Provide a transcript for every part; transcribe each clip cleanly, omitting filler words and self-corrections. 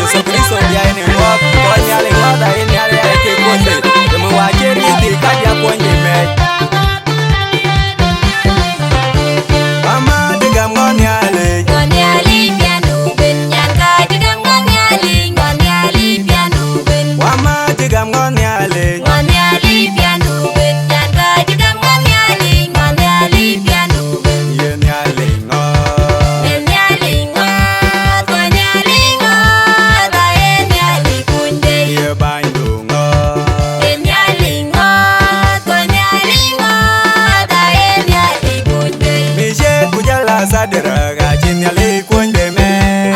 Yesu Kristo dia ni ngop ko nyale ngota nyale ke konde mo wa jeri ti ka dia konde me Mama diga ngonyale piano ben nyanga diga ngonyale piano ben Mama diga ngonyale piano ben nyanga diga ngonyale piano ben ye nyale ngo ye bandu ngo mi je kujala sadra ga chinyale konde me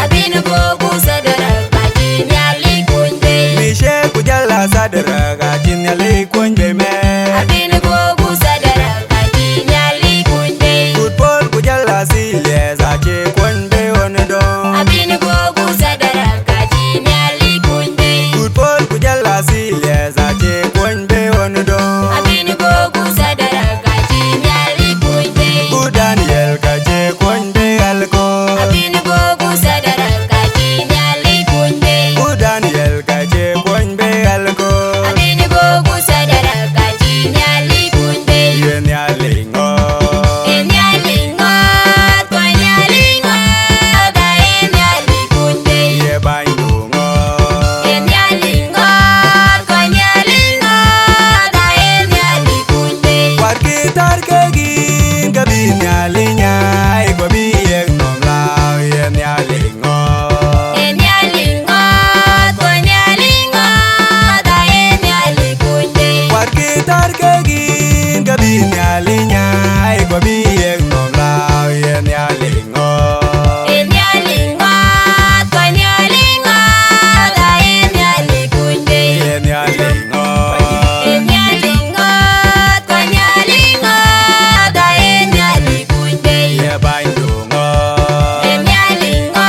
Abinu bogu sadara kajinali kunde mi je kujala sadra ga chinyale konde me Abinu bogu sadara kajinali kunde Football kujala sile za che konde ondo Abinu bogu sadara kajinali kunde Football kujala sile za che konde ondo Abinu bogu sadara kajinali kunde Daniel ka che konde alko Abinu bogu sadara kajinali kunde Daniel ka che konde alko Abinu bogu sadara kajinali kunde ye nyalingo Enyalingo Twanyalingo Daenyali kunde ye bandungo Enyalingo Twanyalingo Daenyali kunde Warkitar ke gin ka bi nyalinya ko bi ye nom lao ye nyalingo Enyalingo Twanyalingo Daenyali kunde Warkitar ke gin ka bi nyalinya ko bi ye nom lao ye nyalingo Enyalingo Twanyalingo Daenyali kunde ye nyalingo Enyalingo Twanyalingo Daenyali kunde ye bandungo Enyalingo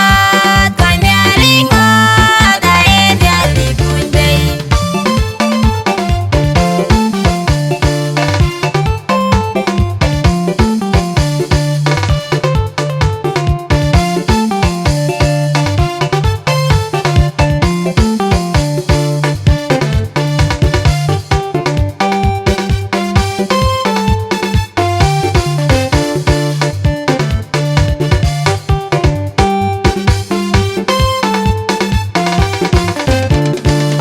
Twanyalingo Daenyali kunde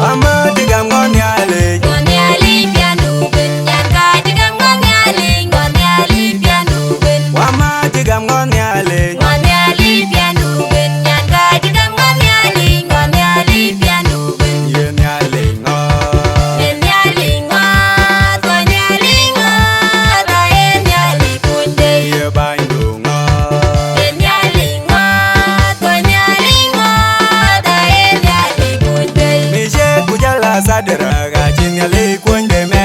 Ama diga ngonyale Ngonyali piano ben nyanga diga ngonyali piano ben Wama diga ngonyale Ngonyali piano ben nyanga diga ngonyali piano ben ye nyalingo Enyalingo Twanyalingo Daenyali kunde ye bandungo Enyalingo Twanyalingo Daenyali kunde mi je kujala sadra ga chinyale konde me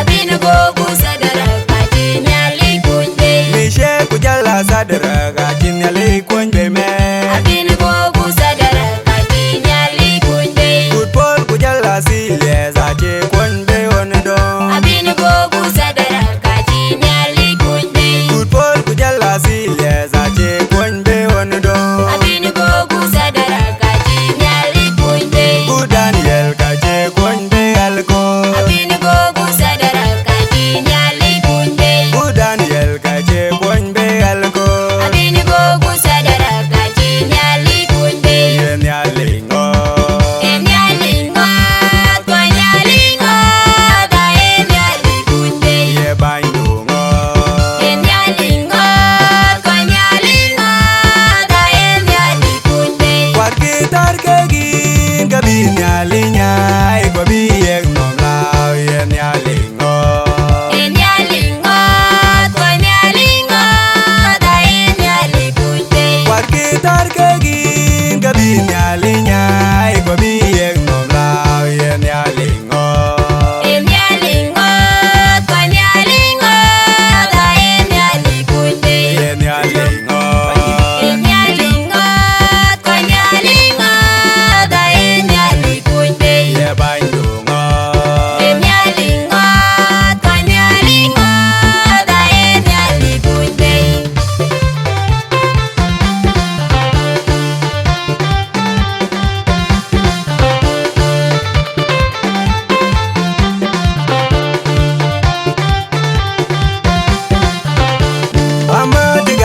Abinu bogu sadara kajinali kunde mi je kujala sadra ga chinyale konde me Abinu bogu sadara kajinali kunde Football kujala sile za che konde ondo Abinu bogu sadara kajinali kunde Football kujala sile za che konde ondo Abinu bogu sadara kajinali kunde Daniel ka che konde alko Abinu bogu sadara kajinali kunde Daniel ka che konde alko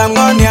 ngoni